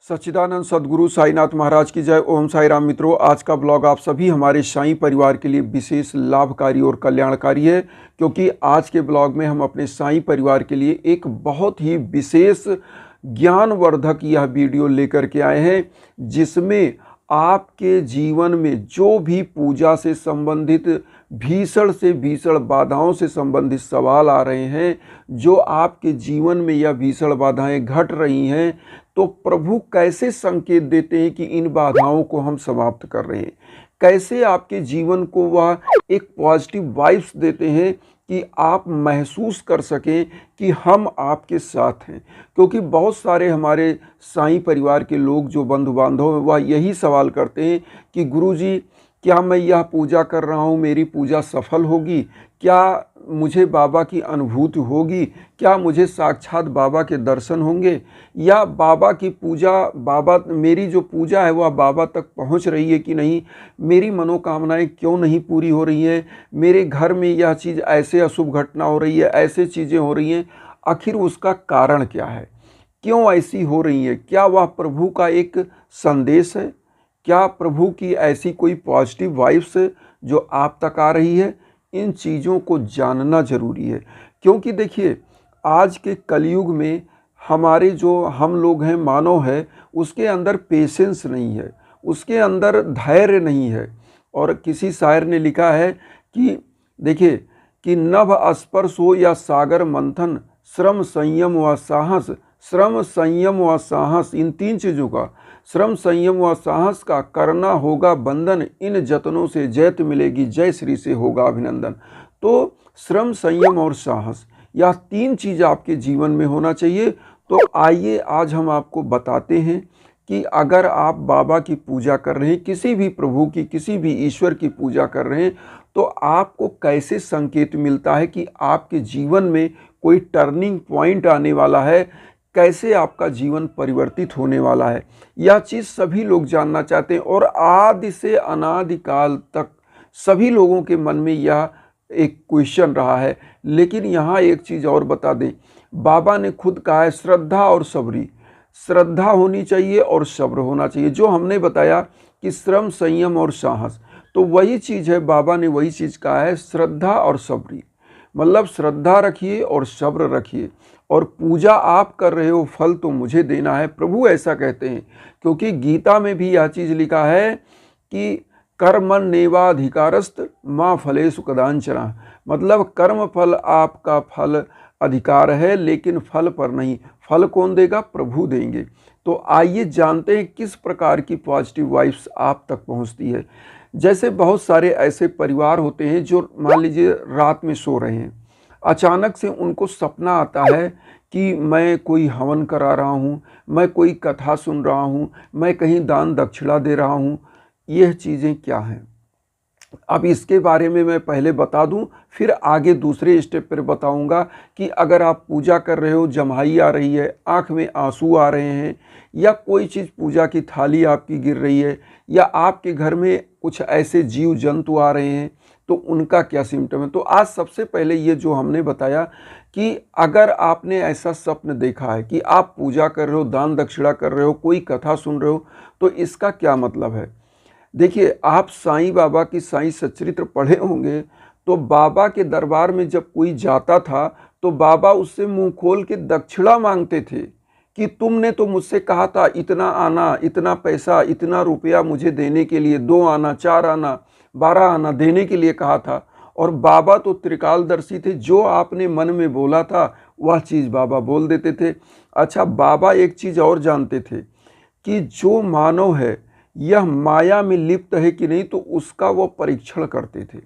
सच्चिदानंद सद्गुरु साईनाथ महाराज की जय। ओम साई राम। मित्रों, आज का ब्लॉग आप सभी हमारे साईं परिवार के लिए विशेष लाभकारी और कल्याणकारी है, क्योंकि आज के ब्लॉग में हम अपने साईं परिवार के लिए एक बहुत ही विशेष ज्ञानवर्धक यह वीडियो लेकर के आए हैं, जिसमें आपके जीवन में जो भी पूजा से संबंधित भीषण से भीषण बाधाओं से संबंधित सवाल आ रहे हैं, जो आपके जीवन में यह भीषण बाधाएं घट रही हैं, तो प्रभु कैसे संकेत देते हैं कि इन बाधाओं को हम समाप्त कर रहे हैं, कैसे आपके जीवन को वह एक पॉजिटिव वाइब्स देते हैं कि आप महसूस कर सकें कि हम आपके साथ हैं। क्योंकि बहुत सारे हमारे साईं परिवार के लोग जो बंधु बांधव हैं, वह यही सवाल करते हैं कि गुरुजी, क्या मैं यह पूजा कर रहा हूँ, मेरी पूजा सफल होगी? क्या मुझे बाबा की अनुभूति होगी? क्या मुझे साक्षात बाबा के दर्शन होंगे? या बाबा की पूजा, मेरी जो पूजा है वह बाबा तक पहुंच रही है कि नहीं? मेरी मनोकामनाएं क्यों नहीं पूरी हो रही हैं? मेरे घर में यह चीज़ ऐसे अशुभ घटना हो रही है, ऐसे चीज़ें हो रही हैं, आखिर उसका कारण क्या है? क्यों ऐसी हो रही है? क्या वह प्रभु का एक संदेश है? क्या प्रभु की ऐसी कोई पॉजिटिव वाइब्स जो आप तक आ रही है? इन चीज़ों को जानना जरूरी है, क्योंकि देखिए, आज के कलयुग में हमारे जो हम लोग हैं, मानव है, उसके अंदर पेशेंस नहीं है, उसके अंदर धैर्य नहीं है। और किसी शायर ने लिखा है कि देखिए कि नभ स्पर्श हो या सागर मंथन, श्रम संयम व साहस, श्रम संयम व साहस, इन तीन चीज़ों का, श्रम संयम व साहस का करना होगा बंधन, इन जतनों से जैत मिलेगी, जय श्री से होगा अभिनंदन। तो श्रम संयम और साहस, यह तीन चीज़ आपके जीवन में होना चाहिए। तो आइए आज हम आपको बताते हैं कि अगर आप बाबा की पूजा कर रहे हैं, किसी भी प्रभु की, किसी भी ईश्वर की पूजा कर रहे हैं, तो आपको कैसे संकेत मिलता है कि आपके जीवन में कोई टर्निंग पॉइंट आने वाला है, कैसे आपका जीवन परिवर्तित होने वाला है। यह चीज़ सभी लोग जानना चाहते हैं, और आदि से अनादिकाल तक सभी लोगों के मन में यह एक क्वेश्चन रहा है। लेकिन यहाँ एक चीज़ और बता दें, बाबा ने खुद कहा है श्रद्धा और सबरी, श्रद्धा होनी चाहिए और सब्र होना चाहिए। जो हमने बताया कि श्रम संयम और साहस, तो वही चीज़ है, बाबा ने वही चीज़ कहा है, श्रद्धा और सबरी। मतलब श्रद्धा रखिए और सब्र रखिए, और पूजा आप कर रहे हो, फल तो मुझे देना है, प्रभु ऐसा कहते हैं। क्योंकि गीता में भी यह चीज़ लिखा है कि कर्मण्येवाधिकारस्त माँ फलेषु कदाचन, मतलब कर्म फल आपका फल अधिकार है, लेकिन फल पर नहीं। फल कौन देगा? प्रभु देंगे। तो आइए जानते हैं किस प्रकार की पॉजिटिव वाइब्स आप तक पहुंचती है। जैसे बहुत सारे ऐसे परिवार होते हैं जो मान लीजिए रात में सो रहे हैं, अचानक से उनको सपना आता है कि मैं कोई हवन करा रहा हूँ, मैं कोई कथा सुन रहा हूँ, मैं कहीं दान दक्षिणा दे रहा हूँ। यह चीज़ें क्या हैं? अब इसके बारे में मैं पहले बता दूं, फिर आगे दूसरे स्टेप पर बताऊंगा कि अगर आप पूजा कर रहे हो, जम्हाई आ रही है, आँख में आंसू आ रहे हैं, या कोई चीज़ पूजा की थाली आपकी गिर रही है, या आपके घर में कुछ ऐसे जीव जंतु आ रहे हैं, तो उनका क्या सिम्टम है। तो आज सबसे पहले ये जो हमने बताया कि अगर आपने ऐसा स्वप्न देखा है कि आप पूजा कर रहे हो, दान दक्षिणा कर रहे हो, कोई कथा सुन रहे हो, तो इसका क्या मतलब है। देखिए, आप साईं बाबा की साईं सच्चरित्र पढ़े होंगे, तो बाबा के दरबार में जब कोई जाता था तो बाबा उससे मुंह खोल के दक्षिणा मांगते थे कि तुमने तो मुझसे कहा था इतना आना, इतना पैसा, इतना रुपया मुझे देने के लिए, 2 आना, 4 आना, 12 आना देने के लिए कहा था। और बाबा तो त्रिकालदर्शी थे, जो आपने मन में बोला था वह चीज़ बाबा बोल देते थे। अच्छा, बाबा एक चीज़ और जानते थे कि जो मानव है यह माया में लिप्त है कि नहीं, तो उसका वो परीक्षण करते थे।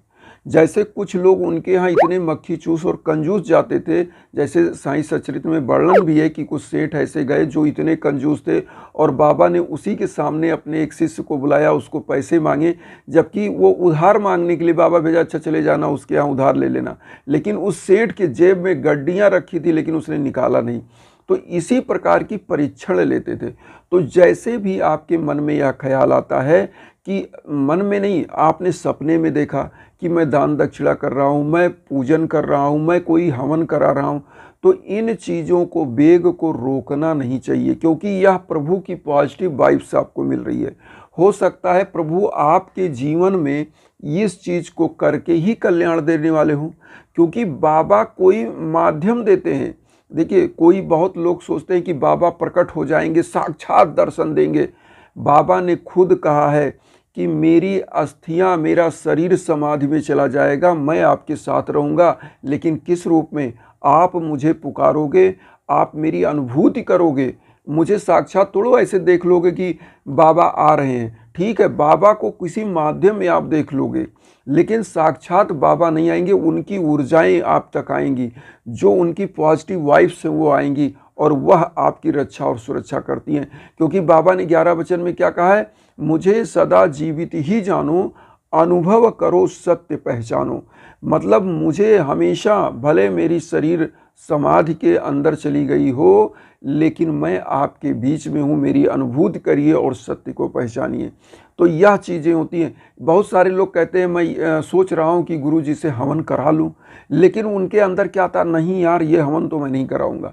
जैसे कुछ लोग उनके यहाँ इतने मक्खी चूस और कंजूस जाते थे, जैसे साईं सच्चरित्र में वर्णन भी है कि कुछ सेठ ऐसे गए जो इतने कंजूस थे, और बाबा ने उसी के सामने अपने एक शिष्य को बुलाया, उसको पैसे मांगे, जबकि वो उधार मांगने के लिए बाबा भेजा, अच्छा चले जाना उसके यहाँ उधार ले लेना। लेकिन उस सेठ के जेब में गड्डियाँ रखी थी, लेकिन उसने निकाला नहीं। तो इसी प्रकार की परीक्षण लेते थे। तो जैसे भी आपके मन में यह ख्याल आता है कि मन में नहीं, आपने सपने में देखा कि मैं दान दक्षिणा कर रहा हूँ, मैं पूजन कर रहा हूँ, मैं कोई हवन करा रहा हूँ, तो इन चीज़ों को, वेग को रोकना नहीं चाहिए, क्योंकि यह प्रभु की पॉजिटिव वाइब्स आपको मिल रही है। हो सकता है प्रभु आपके जीवन में इस चीज़ को करके ही कल्याण देने वाले हों, क्योंकि बाबा कोई माध्यम देते हैं। देखिए, बहुत लोग सोचते हैं कि बाबा प्रकट हो जाएंगे, साक्षात दर्शन देंगे। बाबा ने खुद कहा है कि मेरी अस्थियां, मेरा शरीर समाधि में चला जाएगा, मैं आपके साथ रहूँगा, लेकिन किस रूप में? आप मुझे पुकारोगे, आप मेरी अनुभूति करोगे, मुझे साक्षात थोड़ा ऐसे देख लोगे कि बाबा आ रहे हैं। ठीक है, बाबा को किसी माध्यम में आप देख लोगे, लेकिन साक्षात बाबा नहीं आएंगे। उनकी ऊर्जाएं आप तक आएंगी, जो उनकी पॉजिटिव वाइब्स हैं वो आएंगी, और वह आपकी रक्षा और सुरक्षा करती हैं। क्योंकि बाबा ने 11 वचन में क्या कहा है? मुझे सदा जीवित ही जानो, अनुभव करो सत्य पहचानो। मतलब मुझे हमेशा, भले मेरी शरीर समाधि के अंदर चली गई हो, लेकिन मैं आपके बीच में हूँ, मेरी अनुभूति करिए और सत्य को पहचानिए। तो यह चीज़ें होती हैं। बहुत सारे लोग कहते हैं मैं सोच रहा हूँ कि गुरुजी से हवन करा लूँ, लेकिन उनके अंदर क्या था? नहीं यार, ये हवन तो मैं नहीं कराऊंगा।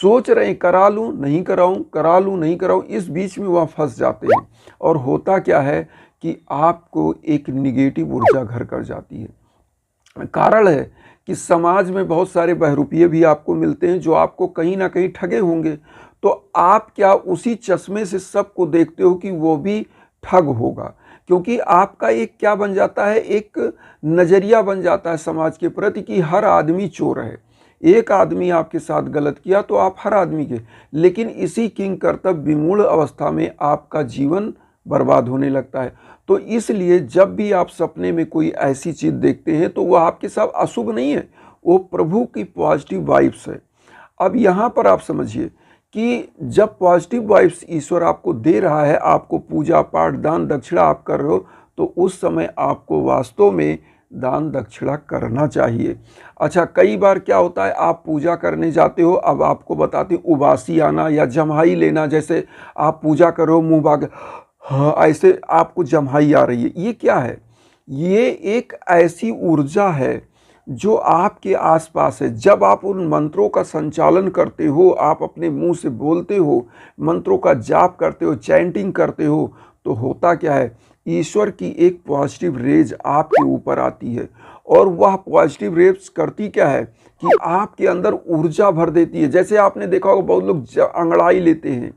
सोच रहे हैं करा लूँ नहीं कराऊँ, करा लूँ नहीं कराऊँ, इस बीच में वह फंस जाते हैं। और होता क्या है कि आपको एक निगेटिव ऊर्जा घर कर जाती है। कारण है कि समाज में बहुत सारे बहरूपिये भी आपको मिलते हैं, जो आपको कहीं ना कहीं ठगे होंगे। तो आप क्या उसी चश्मे से सबको देखते हो कि वो भी ठग होगा? क्योंकि आपका एक क्या बन जाता है, एक नज़रिया बन जाता है समाज के प्रति कि हर आदमी चोर है। एक आदमी आपके साथ गलत किया तो आप हर आदमी के, लेकिन इसी किंग कर्तव्य विमूढ़ अवस्था में आपका जीवन बर्बाद होने लगता है। तो इसलिए जब भी आप सपने में कोई ऐसी चीज़ देखते हैं तो वह आपके साथ अशुभ नहीं है, वो प्रभु की पॉजिटिव वाइब्स है। अब यहाँ पर आप समझिए कि जब पॉजिटिव वाइब्स ईश्वर आपको दे रहा है, आपको पूजा पाठ दान दक्षिणा आप कर रहे हो, तो उस समय आपको वास्तव में दान दक्षिणा करना चाहिए। अच्छा, कई बार क्या होता है, आप पूजा करने जाते हो, अब आपको बताते हैं उबासी आना या जम्हाई लेना। जैसे आप पूजा करो, मुँह भाग, हाँ, ऐसे आपको जम्हाई आ रही है। ये क्या है? ये एक ऐसी ऊर्जा है जो आपके आसपास है। जब आप उन मंत्रों का संचालन करते हो, आप अपने मुंह से बोलते हो, मंत्रों का जाप करते हो, चैंटिंग करते हो, तो होता क्या है? ईश्वर की एक पॉजिटिव रेज आपके ऊपर आती है, और वह पॉजिटिव रेज करती क्या है कि आपके अंदर ऊर्जा भर देती है। जैसे आपने देखा होगा बहुत लोग अंगड़ाई लेते हैं।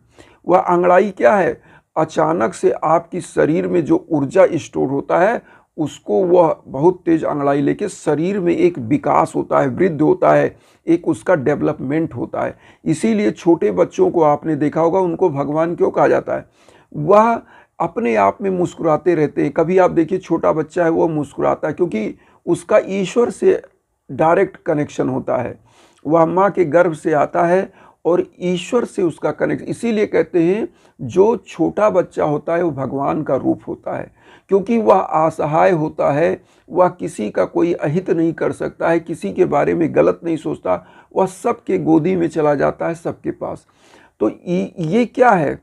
वह अंगड़ाई क्या है? अचानक से आपकी शरीर में जो ऊर्जा स्टोर होता है, उसको वह बहुत तेज अंगड़ाई लेके शरीर में एक विकास होता है, वृद्धि होता है, एक उसका डेवलपमेंट होता है। इसीलिए छोटे बच्चों को आपने देखा होगा, उनको भगवान क्यों कहा जाता है? वह अपने आप में मुस्कुराते रहते हैं। कभी आप देखिए छोटा बच्चा है वो मुस्कुराता है, क्योंकि उसका ईश्वर से डायरेक्ट कनेक्शन होता है। वह माँ के गर्भ से आता है और ईश्वर से उसका कनेक्शन। इसीलिए कहते हैं जो छोटा बच्चा होता है वो भगवान का रूप होता है, क्योंकि वह असहाय होता है, वह किसी का कोई अहित नहीं कर सकता है, किसी के बारे में गलत नहीं सोचता, वह सबके गोदी में चला जाता है, सबके पास। तो ये क्या है?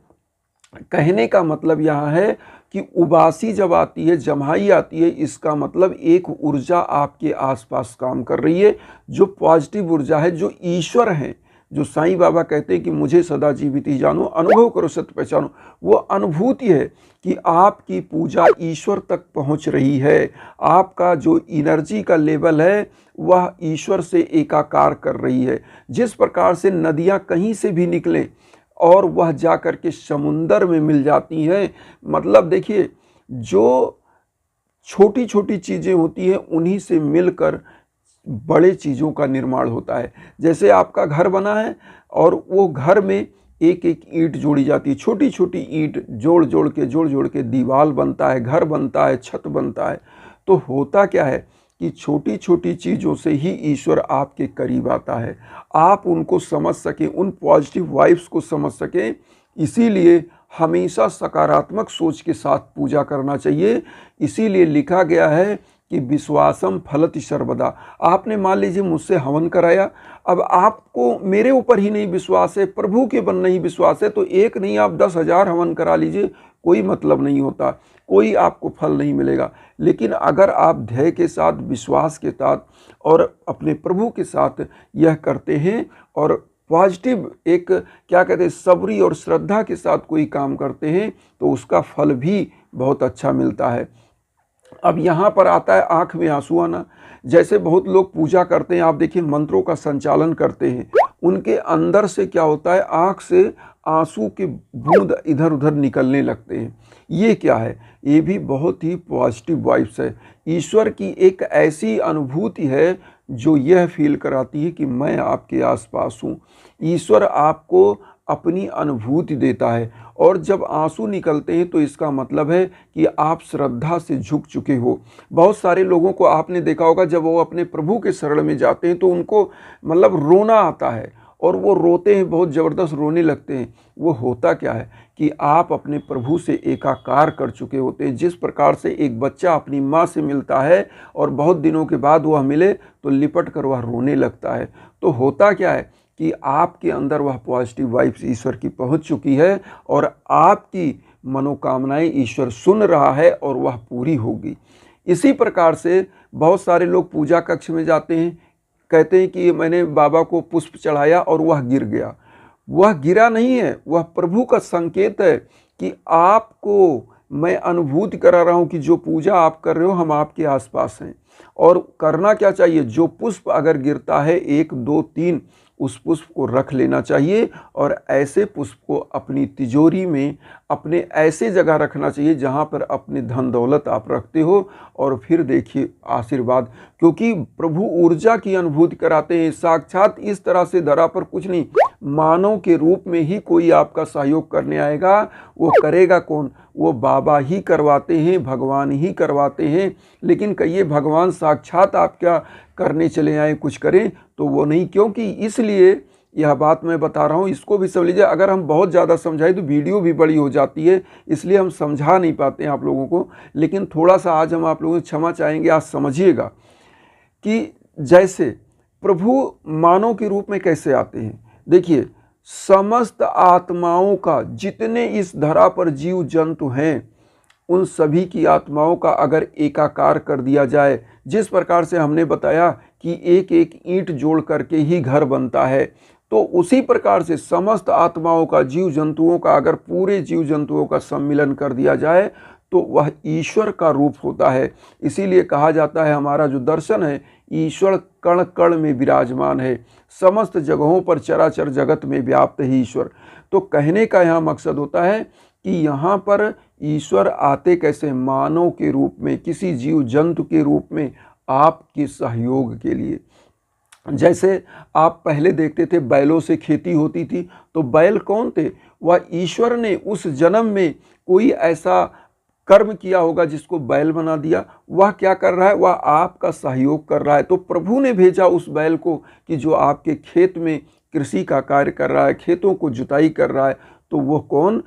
कहने का मतलब यहाँ है कि उबासी जब आती है, जम्हाई आती है, इसका मतलब एक ऊर्जा आपके आसपास काम कर रही है, जो पॉजिटिव ऊर्जा है, जो ईश्वर है, जो साईं बाबा कहते हैं कि मुझे सदा जीवित ही जानो, अनुभव करो सत्य पहचानो। वो अनुभूति है कि आपकी पूजा ईश्वर तक पहुंच रही है, आपका जो एनर्जी का लेवल है वह ईश्वर से एकाकार कर रही है। जिस प्रकार से नदियां कहीं से भी निकलें और वह जा कर के समुंदर में मिल जाती हैं, मतलब देखिए जो छोटी छोटी चीज़ें होती हैं उन्हीं से मिलकर बड़े चीज़ों का निर्माण होता है। जैसे आपका घर बना है और वो घर में एक एक ईंट जोड़ी जाती है, छोटी छोटी ईंट जोड़ जोड़ के दीवार बनता है, घर बनता है, छत बनता है। तो होता क्या है कि छोटी छोटी चीज़ों से ही ईश्वर आपके करीब आता है, आप उनको समझ सकें, उन पॉजिटिव वाइब्स को समझ सकें। इसीलिए हमेशा सकारात्मक सोच के साथ पूजा करना चाहिए। इसीलिए लिखा गया है कि विश्वासम फलति सर्वदा। आपने मान लीजिए मुझसे हवन कराया, अब आपको मेरे ऊपर ही नहीं विश्वास है, प्रभु के बन नहीं विश्वास है, तो एक नहीं आप 10,000 हवन करा लीजिए, कोई मतलब नहीं होता, कोई आपको फल नहीं मिलेगा। लेकिन अगर आप धैर्य के साथ, विश्वास के साथ और अपने प्रभु के साथ यह करते हैं और पॉजिटिव एक क्या कहते हैं सबरी और श्रद्धा के साथ कोई काम करते हैं तो उसका फल भी बहुत अच्छा मिलता है। अब यहाँ पर आता है आँख में आंसू आना। जैसे बहुत लोग पूजा करते हैं, आप देखिए मंत्रों का संचालन करते हैं, उनके अंदर से क्या होता है, आँख से आंसू के बूंद इधर उधर निकलने लगते हैं। ये क्या है? ये भी बहुत ही पॉजिटिव वाइब्स है। ईश्वर की एक ऐसी अनुभूति है जो यह फील कराती है कि मैं आपके आसपास हूँ। ईश्वर आपको अपनी अनुभूति देता है और जब आंसू निकलते हैं तो इसका मतलब है कि आप श्रद्धा से झुक चुके हो। बहुत सारे लोगों को आपने देखा होगा जब वो अपने प्रभु के शरण में जाते हैं तो उनको मतलब रोना आता है और वो रोते हैं, बहुत ज़बरदस्त रोने लगते हैं। वो होता क्या है कि आप अपने प्रभु से एकाकार कर चुके होते हैं। जिस प्रकार से एक बच्चा अपनी माँ से मिलता है और बहुत दिनों के बाद वह मिले तो लिपट कर वह रोने लगता है, तो होता क्या है कि आपके अंदर वह पॉजिटिव वाइब्स ईश्वर की पहुंच चुकी है और आपकी मनोकामनाएं ईश्वर सुन रहा है और वह पूरी होगी। इसी प्रकार से बहुत सारे लोग पूजा कक्ष में जाते हैं, कहते हैं कि मैंने बाबा को पुष्प चढ़ाया और वह गिर गया। वह गिरा नहीं है, वह प्रभु का संकेत है कि आपको मैं अनुभूति करा रहा हूँ कि जो पूजा आप कर रहे हो हम आपके आसपास हैं। और करना क्या चाहिए, जो पुष्प अगर गिरता है 1 2 3 उस पुष्प को रख लेना चाहिए और ऐसे पुष्प को अपनी तिजोरी में अपने ऐसे जगह रखना चाहिए जहाँ पर अपने धन दौलत आप रखते हो। और फिर देखिए आशीर्वाद, क्योंकि प्रभु ऊर्जा की अनुभूति कराते हैं। साक्षात इस तरह से धरा पर कुछ नहीं, मानव के रूप में ही कोई आपका सहयोग करने आएगा। वो करेगा कौन? वो बाबा ही करवाते हैं, भगवान ही करवाते हैं। लेकिन कहिए भगवान साक्षात आप क्या करने चले आए कुछ करें तो वो नहीं, क्योंकि इसलिए यह बात मैं बता रहा हूँ, इसको भी समझ लीजिए। अगर हम बहुत ज़्यादा समझाएं तो वीडियो भी बड़ी हो जाती है, इसलिए हम समझा नहीं पाते हैं आप लोगों को। लेकिन थोड़ा सा आज हम आप लोगों से क्षमा चाहेंगे, आज समझिएगा कि जैसे प्रभु मानव के रूप में कैसे आते हैं। देखिए समस्त आत्माओं का, जितने इस धरा पर जीव जंतु हैं उन सभी की आत्माओं का अगर एकाकार कर दिया जाए, जिस प्रकार से हमने बताया कि एक एक ईंट जोड़ करके ही घर बनता है, तो उसी प्रकार से समस्त आत्माओं का, जीव जंतुओं का अगर पूरे जीव जंतुओं का सम्मिलन कर दिया जाए तो वह ईश्वर का रूप होता है। इसीलिए कहा जाता है हमारा जो दर्शन है, ईश्वर कण कण में विराजमान है, समस्त जगहों पर चराचर जगत में व्याप्त है ईश्वर। तो कहने का यहाँ मकसद होता है कि यहाँ पर ईश्वर आते कैसे, मानव के रूप में, किसी जीव जंतु के रूप में, आपके सहयोग के लिए। जैसे आप पहले देखते थे बैलों से खेती होती थी, तो बैल कौन थे? वह ईश्वर ने उस जन्म में कोई ऐसा कर्म किया होगा जिसको बैल बना दिया। वह क्या कर रहा है? वह आपका सहयोग कर रहा है। तो प्रभु ने भेजा उस बैल को कि जो आपके खेत में कृषि का कार्य कर रहा है, खेतों को जुताई कर रहा है। तो वो कौन?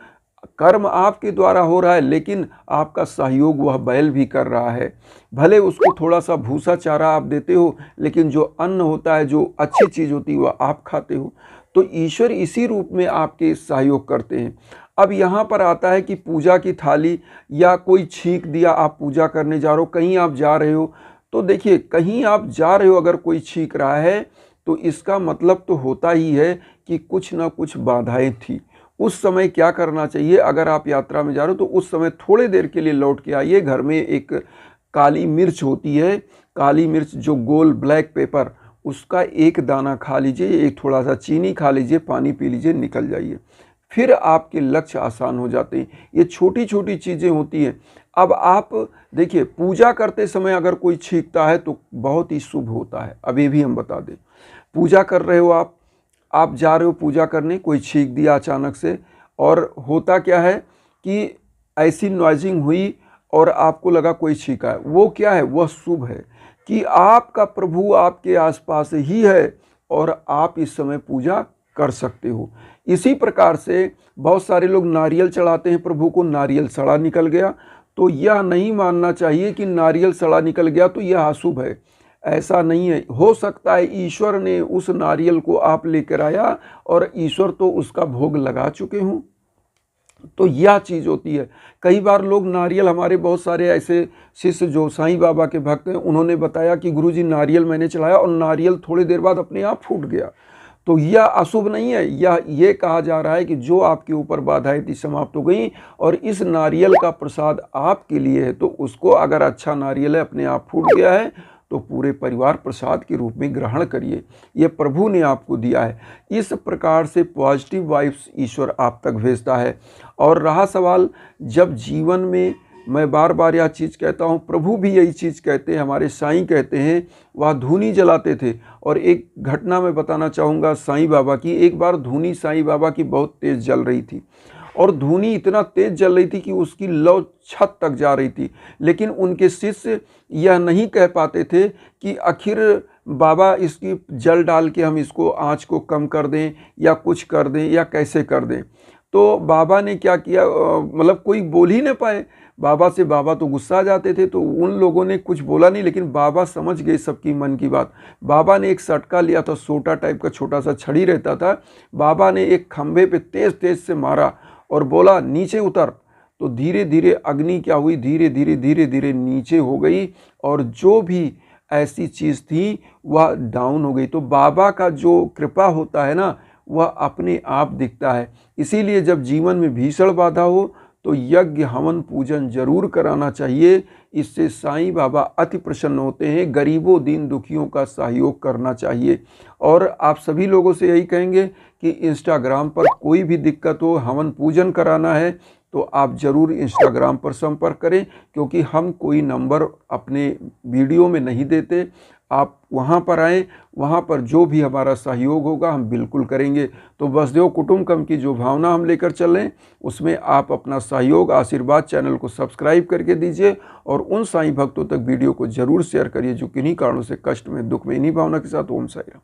कर्म आपके द्वारा हो रहा है, लेकिन आपका सहयोग वह बैल भी कर रहा है। भले उसको थोड़ा सा भूसा चारा आप देते हो, लेकिन जो अन्न होता है, जो अच्छी चीज़ होती है, वह आप खाते हो। तो ईश्वर इसी रूप में आपके सहयोग करते हैं। अब यहाँ पर आता है कि पूजा की थाली या कोई छींक दिया, आप पूजा करने जा रहे हो, कहीं आप जा रहे हो, तो देखिए कहीं आप जा रहे हो अगर कोई छींक रहा है तो इसका मतलब तो होता ही है कि कुछ ना कुछ बाधाएं थी। उस समय क्या करना चाहिए? अगर आप यात्रा में जा रहे हो तो उस समय थोड़े देर के लिए लौट के आइए। घर में एक काली मिर्च होती है, काली मिर्च जो गोल ब्लैक पेपर, उसका एक दाना खा लीजिए, एक थोड़ा सा चीनी खा लीजिए, पानी पी लीजिए, निकल जाइए। फिर आपके लक्ष्य आसान हो जाते हैं। ये छोटी छोटी चीज़ें होती हैं। अब आप देखिए पूजा करते समय अगर कोई छींकता है तो बहुत ही शुभ होता है। अब ये भी हम बता दें, पूजा कर रहे हो आप जा रहे हो पूजा करने, कोई छींक दिया अचानक से, और होता क्या है कि ऐसी नॉइजिंग हुई और आपको लगा कोई छींका है, वो क्या है? वह शुभ है कि आपका प्रभु आपके आसपास ही है और आप इस समय पूजा कर सकते हो। इसी प्रकार से बहुत सारे लोग नारियल चढ़ाते हैं प्रभु को, नारियल सड़ा निकल गया, तो यह नहीं मानना चाहिए कि नारियल सड़ा निकल गया तो यह अशुभ है। ऐसा नहीं है। हो सकता है ईश्वर ने उस नारियल को आप लेकर आया और ईश्वर तो उसका भोग लगा चुके हों। तो यह चीज़ होती है। कई बार लोग नारियल, हमारे बहुत सारे ऐसे शिष्य जो साईं बाबा के भक्त हैं, उन्होंने बताया कि गुरुजी नारियल मैंने चढ़ाया और नारियल थोड़ी देर बाद अपने आप फूट गया। तो यह अशुभ नहीं है, यह ये कहा जा रहा है कि जो आपके ऊपर बाधाएं थी समाप्त हो गई और इस नारियल का प्रसाद आपके लिए है, तो उसको अगर अच्छा नारियल है, अपने आप फूट गया है, तो पूरे परिवार प्रसाद के रूप में ग्रहण करिए, ये प्रभु ने आपको दिया है। इस प्रकार से पॉजिटिव वाइब्स ईश्वर आप तक भेजता है। और रहा सवाल, जब जीवन में, मैं बार बार यह चीज़ कहता हूँ, प्रभु भी यही चीज़ कहते हैं, हमारे साईं कहते हैं, वह धूनी जलाते थे। और एक घटना मैं बताना चाहूँगा साईं बाबा की। एक बार धूनी साईं बाबा की बहुत तेज़ जल रही थी और धूनी इतना तेज जल रही थी कि उसकी लौ छत तक जा रही थी, लेकिन उनके शिष्य यह नहीं कह पाते थे कि आखिर बाबा इसकी जल डाल के हम इसको आँच को कम कर दें या कुछ कर दें या कैसे कर दें। तो बाबा ने क्या किया, मतलब कोई बोल ही नहीं पाए बाबा से, बाबा तो गुस्सा आ जाते थे, तो उन लोगों ने कुछ बोला नहीं, लेकिन बाबा समझ गए सबकी मन की बात। बाबा ने एक सटका लिया था, सोटा टाइप का छोटा सा छड़ी रहता था, बाबा ने एक खंभे पे तेज तेज से मारा और बोला नीचे उतर। तो धीरे धीरे अग्नि क्या हुई, धीरे धीरे नीचे हो गई और जो भी ऐसी चीज़ थी वह डाउन हो गई। तो बाबा का जो कृपा होता है ना, वह अपने आप दिखता है। इसीलिए जब जीवन में भीषण बाधा हो तो यज्ञ हवन पूजन जरूर कराना चाहिए। इससे साईं बाबा अति प्रसन्न होते हैं। गरीबों दीन दुखियों का सहयोग करना चाहिए। और आप सभी लोगों से यही कहेंगे कि इंस्टाग्राम पर कोई भी दिक्कत हो, हवन पूजन कराना है, तो आप ज़रूर इंस्टाग्राम पर संपर्क करें, क्योंकि हम कोई नंबर अपने वीडियो में नहीं देते। आप वहाँ पर आएँ, वहाँ पर जो भी हमारा सहयोग होगा हम बिल्कुल करेंगे। तो वसुदेव कुटुंबकम की जो भावना हम लेकर चल रहे हैं, उसमें आप अपना सहयोग, आशीर्वाद चैनल को सब्सक्राइब करके दीजिए और उन साईं भक्तों तक वीडियो को ज़रूर शेयर करिए जो किन्हीं कारणों से कष्ट में, दुख में। इन्हीं भावना के साथ ओम साईं राम।